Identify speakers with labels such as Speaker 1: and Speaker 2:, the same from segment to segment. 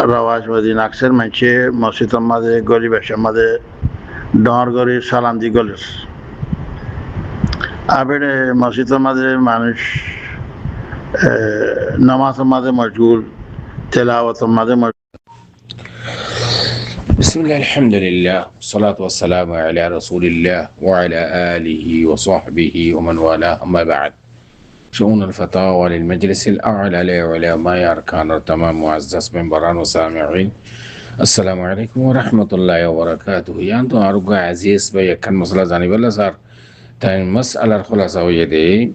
Speaker 1: রাওয়াজ মদিন আকসের মানছে মসজিদের মাঝে গরিবের মাঝে ডর গরি সালাম দি গলের আবেড়ে মসজিদের মাঝে মানুষ নামাজের মাঝে মশগুল তেলাওয়াতের মাঝে
Speaker 2: بسم الله الحمد لله والصلاة والسلام على رسول الله وعلى آله وصحبه ومن والاه أما بعد شؤون الفتاوى للمجلس الأعلى لعلماء أركان التمام معزز منبران وسامعين السلام عليكم ورحمة الله وبركاته يعني أرجو عزيز بيكن مسألة جانب الله صار تاين مسألة الخلاصة ويدي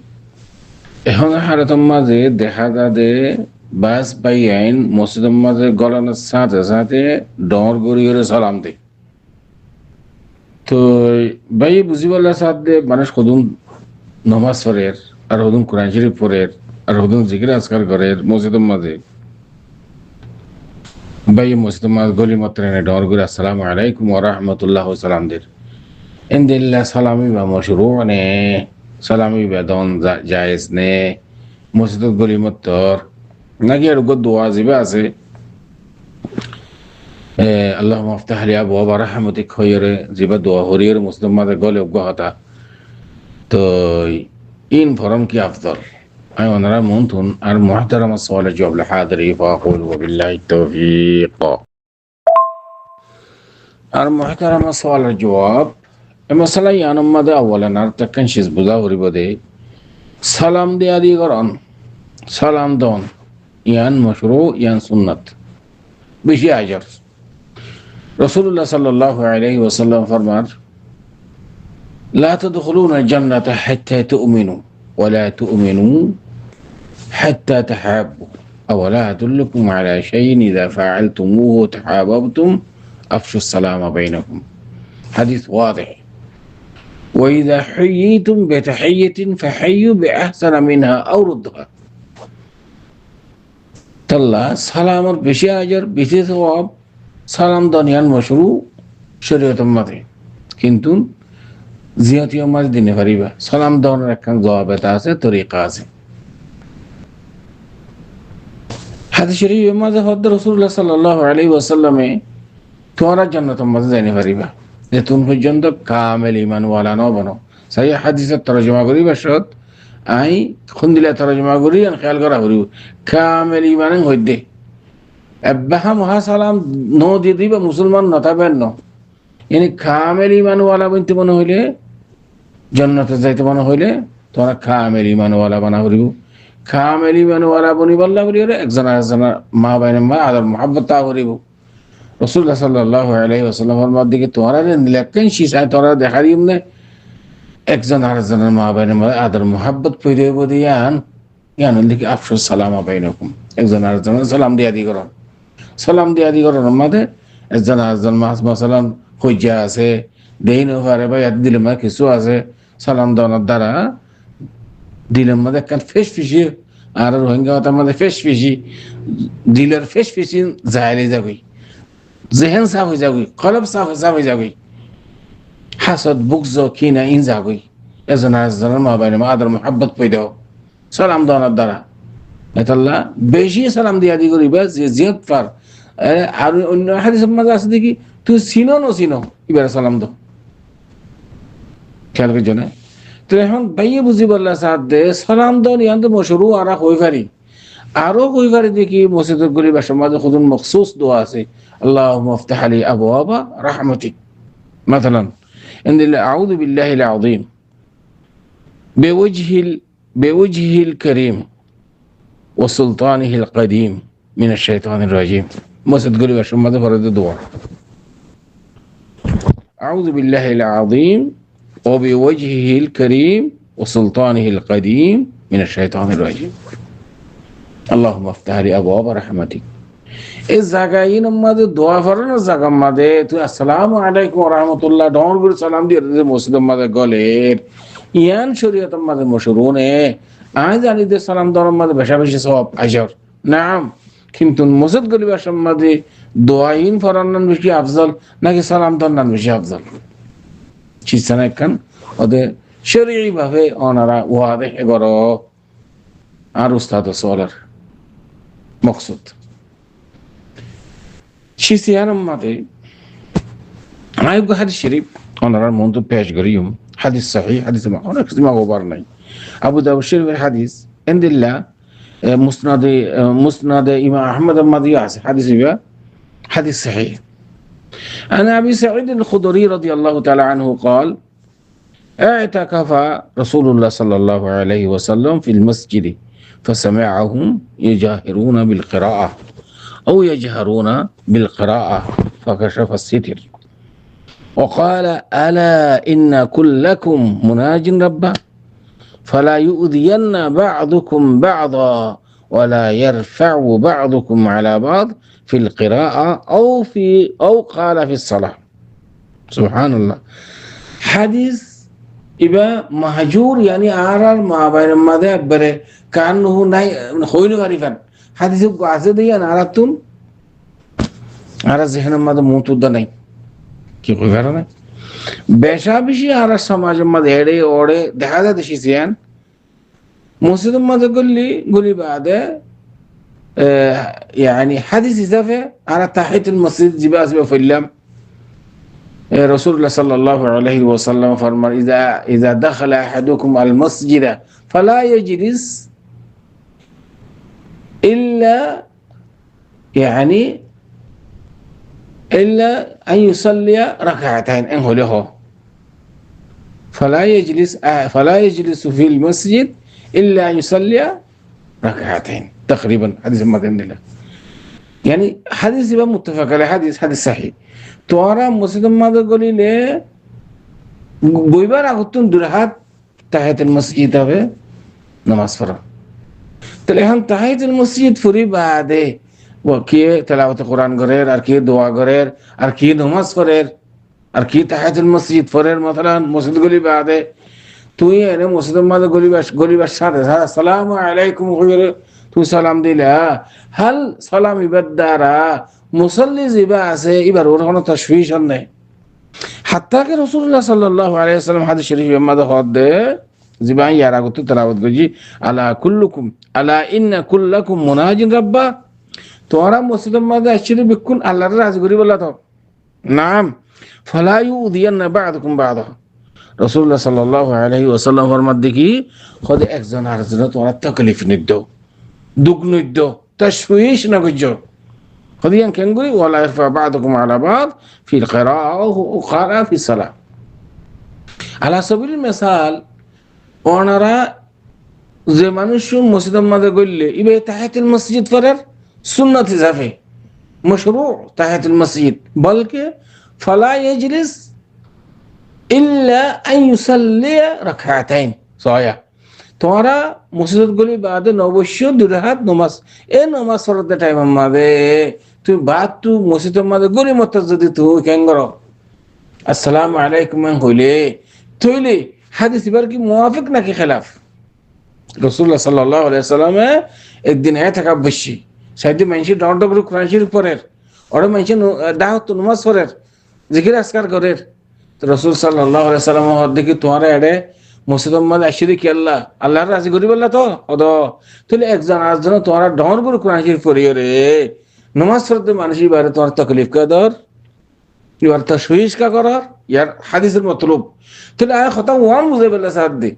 Speaker 2: هنا حالة ما زي دهذا ده বাস বাই আইন মসজিদের মাঝে গলানোর সাথে সাথে ডর গড়িয়ে সালাম দে তো ভাই বুঝিবাল্লা সাথে মানুষ কদুম নমাজ পড়ের আর হদুম কোরআন শরীফ পড়ের আর হদুম জিকির আজকার করের মসজিদের মাঝে ভাই মসজিদের মাঝে গলি মাত্র ডর গড়ি আসসালামু আলাইকুম ওয়া রাহমাতুল্লাহ সালাম দের ইনদিল্লাহ সালামি বা মশরু নে সালামি বেদন জায়েজ নে মসজিদের গলি মাত্র নাকি আর দোয়া জিবে আছে আল্লাহুম্মা আফতাহ লি আবওয়াব রাহমাতিক খয়রে জিবা দোয়া হরিয়ের মুসলিম মাঝে গলে অজ্ঞতা তো ইন ফরম কি আফদল আমি ওনারা মন্থুন আর মুহতারাম সাওয়াল জওয়াব হাদিরি ফাকুল বিল্লাহি তাওফীক আর মুহতারাম সাওয়াল জওয়াব মশলা ইয়ানম মাদে আওয়ালান আর তাকান শিজ বুঝা হরিবদে সালাম দেয়া দি করন সালাম দন ইয়ান মশরু ইয়ান সুন্নাত বেশি আজর রাসূলুল্লাহ সাল্লাল্লাহু আলাইহি ওয়াসাল্লাম ফরমান লা তাদখুলুনা জান্নাতা হাত্তা তু'মিনু ওয়া লা তু'মিনু হাত্তা তাহাব্বু আও লা আদুল্লুকুম আলা শাইইন ইযা ফাআলতুমুহু তাহাব্বতুম আফশু সালামা বাইনাকুম হাদিস ওয়াদিহ ওয়া ইযা হাইয়িতুম বিতাহিয়্যাতিন ফাহাইয়ু বিআহসানা মিনহা আও রুদ্দুহা তাল্লা সালামর বেশি আজর বেশি সওয়াব সালাম দনিয়ান মশরু শরীয়তের মতে কিন্তু জিয়াতীয় মাঝ দিনে পারিবা সালাম দনের একখান জবাব এটা আছে তরিকা আছে হাদিস শরীফের মাঝে হযরত রাসূলুল্লাহ সাল্লাল্লাহু আলাইহি ওয়াসাল্লামে তোমরা জান্নাতের মাঝে যাইতে পারিবা যে তুমি পর্যন্ত কামেল ঈমান ওয়ালা ন বনো সহিহ হাদিসের তরজমা করিবা সত আই খুন্দিলা তরজমা করি আর খেয়াল করা করিব কামেল ঈমানের হইদে আব্বাহা মহা সালাম নো দি দিবা মুসলমান নতাবেন ন এনি কামেল ঈমান ওয়ালা বনতে মনে হইলে জান্নাতে যাইতে মনে হইলে তোমরা কামেল ঈমান ওয়ালা বানা করিব কামেল ঈমান ওয়ালা বনিবাল্লাহ করিরে একজন আরেকজনের মা বাইনে মা আদর মুহাব্বত তা করিব রাসূলুল্লাহ সাল্লাল্লাহু আলাইহি ওয়াসাল্লামের মধ্যে তোমরা নিলেকেন শিশা তোমরা দেখা দিম না একজন আরেকজনের মা বাইনের মধ্যে আদর মুহাব্বত পয়দা হইব দিয়ান ইয়ান লিখি আফসোস সালামা বাইনাকুম একজন আরেকজনের সালাম দিয়া দি করন সালাম দিয়া দি করন মধ্যে একজন আরেকজন মাসালাম হইজা আছে দেইন পারে ভাই দিলে মা কিছু আছে সালাম দেওয়ার দ্বারা দিলের মধ্যে একখান ফেস ফিসি আর রোহিঙ্গা হতার মধ্যে ফেস ফিসি দিলের ফেস ফিসি জাহেলি যাবি জেহেন সাফ হয়ে যাবি কলব সাফ হয়ে যাবি হাসদ বুকজ কিনা ইন যাবই এজন আরেকজনের মা বাইনে মা আদর মুহাব্বত পয়দা সালাম দেওয়ার দ্বারা এতাল্লাহ বেশি সালাম দিয়া দি করিবা যে জিয়ত পার আর অন্য হাদিসের মাঝে আছে দেখি তুই চিনো ন চিনো এবার সালাম দাও খেয়াল করছো না তো এখন ভাইয়ে বুঝি বললা সাথ দে সালাম দাও ইয়ান তো মশরু আর হই পারি আরো হই পারি দেখি মসজিদের গরিবের সমাজে খুদুন মখসুস দোয়া আছে আল্লাহুম্মা আফতাহ লি আবওয়াবা রাহমাতিক মাসালান إن أعوذ بالله العظيم بوجهه الكريم وسلطانه القديم من الشيطان الرجيم مسجد قولي باشا ماذا فرد الدعاء أعوذ بالله العظيم وبوجهه الكريم وسلطانه القديم من الشيطان الرجيم اللهم افتح لي أبواب رحمتك এই জায়গায় আমাদের দোয়া ফরানোর জায়গা মাঝে তুই আসসালামু আলাইকুম ওয়া রাহমাতুল্লাহ ডর করে সালাম দিয়ে মুসলিম মাঝে গলের ইয়ান শরীয়তের মাঝে মশরুনে আজ জানি যে সালাম দেওয়ার মাঝে বেশা বেশি সওয়াব আজর নাম কিন্তু মসজিদ গলিবার মাঝে দোয়াইন ফরানোর বেশি আফজল নাকি সালাম দেওয়ার বেশি আফজল চিস্তানা একখান ওদের শরীয়ী ভাবে ওনারা ওয়াদে করো আর উস্তাদ সোলার মকসুদ শিসিয়ান মাতে আয়ুগ হাদিস শরীফ ওনার মন্ত পেশ করিম হাদিস সহিহ হাদিস অনেক কিছু মাগোবার নাই আবু দাউদ শরীফের হাদিস ইনদিল্লাহ মুসনাদে ইমাম আহমদ মাদি আছে হাদিস ইবা حديث صحيح عن أبي سعيد الخدري رضي الله تعالى عنه قال اعتكف رسول الله صلى الله عليه وسلم في المسجد فسمعهم يجاهرون بالقراءة أو يجهرون بالقراءة فكشف الستر وقال ألا إن كلكم مناج ربه فلا يؤذين بعضكم بعضا ولا يرفع بعضكم على بعض في القراءة أو قال في الصلاة سبحان الله حديث إبا مهجور يعني آرار ما بين المذهب بره كأنه ناي خوين غريفا حديث قاعدة يعني آراتون آرا ذهن ماذا موتود ناي كي غيره ناي বেশা বেশি আর সমাজের মধ্যে এড়ে ওড়ে দেখা যায় দেশিয়ান মসজিদের মধ্যে গলি বাদে يعني حديث إضافة على تحية المسجد جباس بفلم رسول الله صلى الله عليه وسلم فرمان إذا دخل أحدكم المسجد فلا يجلس إلا يعني إلا أن يصلي ركعتين إنه له فلا يجلس في المسجد إلا أن يصلي ركعتين تقريبا حديث مدن الله يعني حديث يبقى متفق على حديث صحيح توارا مسجد ماذا قولي لي بويبار أغتون درهات تحية المسجد هذا نماز فرا تلهم تحية المسجد فري بعده وكيه تلاوة القرآن غير أركيه دعاء غير أركيه نماز فرير أركيه تحية المسجد فرير مثلا مسجد قولي بعده তুই এনে মসজিদের মধ্যে গলিবার সাথে আসসালামু আলাইকুম তুই সালাম দিলা হাল সালাম ইবার দ্বারা মুসল্লি জিবা আছে এবার ওর কোনো তশফিশ নেই হাত্তাকে রাসূলুল্লাহ সাল্লাল্লাহু আলাইহি ওয়াসাল্লাম হাদিস শরীফের মধ্যে হদে জিবা ইয়ার আগত তেলাওয়াত করি আলা ইন্না কুল্লাকুম মুনাজিন রাব্বা তোরা মসজিদের মধ্যে আসলে বিকুল আল্লাহর রাজি করি বলা তো নাম ফালা ইউদিয়ান্না বা'দুকুম বা'দা রাসূলুল্লাহ সাল্লাল্লাহু আলাইহি ওয়াসাল্লাম ফরমাত দেখি খোদ একজন আরেকজন তোমরা তাকলিফ নিদ্দ দুঃখ নিদ্দ তাশউইশ না গজ্জো খদিয়ান কেঙ্গুই ওয়ালা ইরফা বা'দুকুম আলা বা'দ ফিল কিরাআ ও ক্বারা ফি সালাহ আলা সাবিলিল মিসাল ওনারা যে মানুষ মসজিদের মধ্যে গইলে ইবে তাহিয়াতুল মসজিদ ফরার সুন্নাত ইজাফে মশরু তাহিয়াতুল মসজিদ বলকে ফালা ইয়াজলিস إلا أن يصلي ركعتين صحيح توارا مسجد গলি বাদে অবশ্যই দুই রাকাত নামাজ এই নামাজ পড়তে টাইম আমাবে তুই বাদ তু মসজিদের মধ্যে গলি মত যদি তুই কেন করো আসসালামু আলাইকুম হইলে তুইলে হাদিস এবার কি মুওয়াফিক নাকি খেলাফ রাসূলুল্লাহ সাল্লাল্লাহু আলাইহি ওয়াসাল্লামে একদিন এতকা বসি সাইদে মানসি ডাউট ডাবল কোরআন শরীফ পড়ের ওরে মানসি দাওয়াত নামাজ পড়ের জিকির আজকার করের রাসূল সাল্লাল্লাহু আলাইহি ওয়াসাল্লাম দেখি তোরা এড়ে মসজিদের মধ্যে আসি দেখি আল্লাহর রাজি করি বললা তো অদ তাহলে একজন আরেকজন তোরা ডর করে কোরআন শরীফ পড়িও রে নামাজ পড়তে মানুষ এবারে তোমার তকলিফ কা দর এবার তাশউইশ কা করার ইয়ার হাদিসের মতলব তাহলে আয় কথা ওয়ান বুঝে বললা সাদ দি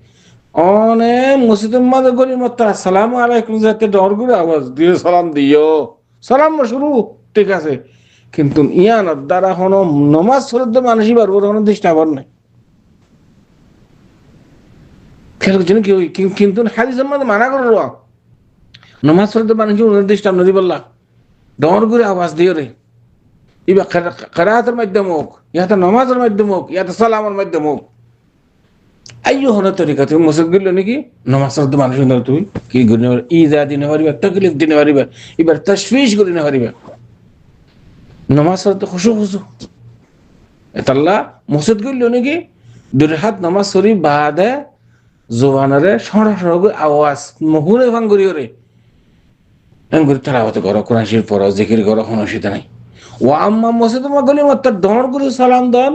Speaker 2: অনে মসজিদের মধ্যে গলি মত আসসালামু আলাইকুম যাতে ডর করে আওয়াজ দিয়ে সালাম দিও সালাম শুরু ঠিক আছে কিন্তু ইয়ানোর দ্বারা কোনো নমাজ পড়তে মানুষই পারবো কোনো দৃষ্টাবর নাই কিন্তু হাদিসের মধ্যে মানা করল নমাজ পড়তে মানুষ নির্দিষ্ট নদী বললা ডর করে আওয়াজ দিও রে এবার কেরাতের মাধ্যম হোক ইয়াতে নমাজের মাধ্যম হোক ইয়াতে সালামের মাধ্যম হোক আইয়ো হলো তরিকা তুমি মসজিদ গেল নাকি নমাজ পড়তে মানুষ তুই কি ইজা দিনে পারিবা তকলিফ দিনে পারিবা এবার তাশফিশ করে না পারিবা নমাজ পড়তে খুশু এতাল্লা মসজিদ গেল নাকি দুই হাত নমাজ পড়ি বাদে জোবানরে সরা সরা আওয়াজ মহুরে ভাঙ্গুরিও রে এঙ্গুরি তেলাওয়াত করো কোরআন শরীফ পড়ো জিকির করো কোনো অসুবিধা নাই ও আম্মা মসজিদ গলি মাত্র দর করে সালাম দন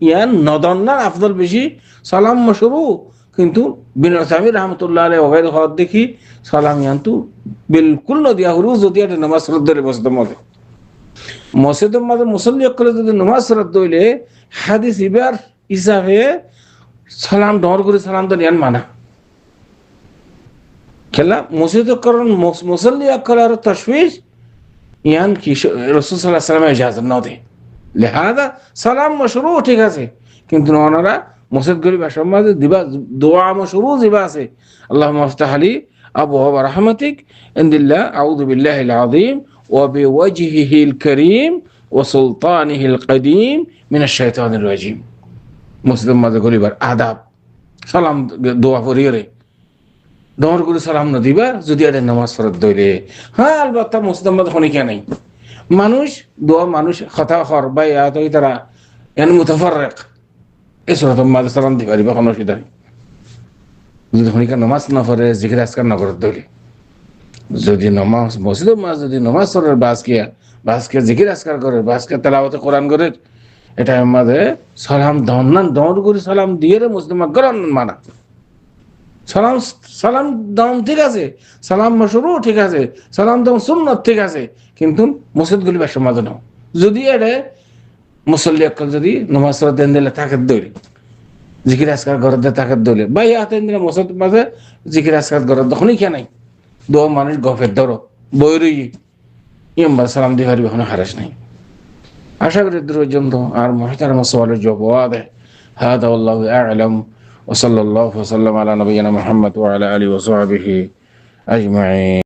Speaker 2: ইয়ান নদন না আফদল বেশি সালাম মশরু কিন্তু বিন সামি রহমতুল্লাহ আলাইহি ওয়াইদ হদ দেখি সালাম ইয়ান্তু বিলকুল নদিয়া হুরু যদি এটা নামাজ পড়তে বসতে মধ্যে মসজিদের মাঝে মুসল্লি করে যদি নামাজ পড়ত দইলে হাদিস ইবার হিসাবে সালাম ডর করে সালাম তো নিয়ান মানা খেলা মসজিদ করন মুসল্লি করার তশবিশ ইয়ান কি রাসূল সাল্লাল্লাহু আলাইহি ওয়াসাল্লাম ইজাজত না দেয় লিহাদা সালাম মশরু ঠিক আছে কিন্তু ওনারা মসজিদ গরি ভাষার মাঝে দিবা দোয়া মশরু দিবা আছে আল্লাহুম্মা আফতাহ লি আবওয়াব রাহমাতিক ইনদিল্লাহ আউযু বিল্লাহিল আযীম ওয়া বিওয়াজহিহিল কারীম ওয়া সুলতানিহিল কদীম মিনাশ শাইতানির রাজীম মসজিদের মাঝে গরিবার আদাব সালাম দোয়া করিয়ে দর করে সালাম না দিবা যদি এটা নামাজ ফরত দইলে হ্যাঁ আলবাত্তা মসজিদের মাঝে খনিকা নাই মানুষ দোয়া মানুষ কথা হর বা ইয়াত ওই তারা এন মুতাফাররিক এই সুরাতের মাঝে সালাম দিবা রিবা কোনো অসুবিধা নেই যদি খনিকা নামাজ না পড়ে জিকির আজকার না করতে দইলে যদি নামাজ মসজিদের মাঝে যদি নামাজ পড়ে বাসকে জিকির আজকার করে বাসকে তেলাওয়াতে কোরআন করে এটা মাঝে সালাম দর করে সালাম দিয়ে রে মসজিদের মাঝে গরম মানা সালাম দাম ঠিক আছে সালাম মশরু ঠিক আছে সালাম দাম সুন্নত ঠিক আছে কিন্তু মসজিদ গুলি বাসার মাঝে নাও যদি এটা মুসল্লি অকল যদি নামাজ দেন দিলে তাকে দৌড়ে জিকির আজকার ঘর দিয়ে তাকে দৌড়ে বা ইয়াতে দিলে মসজিদ মাঝে জিকির আজকার ঘর তখনই কে নাই দোয়া মানুষ গফের ধরো বই রই ইম্বা সালাম দিয়ে পারিবে কোনো হারাস নাই আশা করি দূর পর্যন্ত আর মহিতারামা সওয়ালের জবাব দেয় হাদা আল্লাহু আ'লাম وصلى الله وسلم على نبينا محمد وعلى آله وصحبه أجمعين.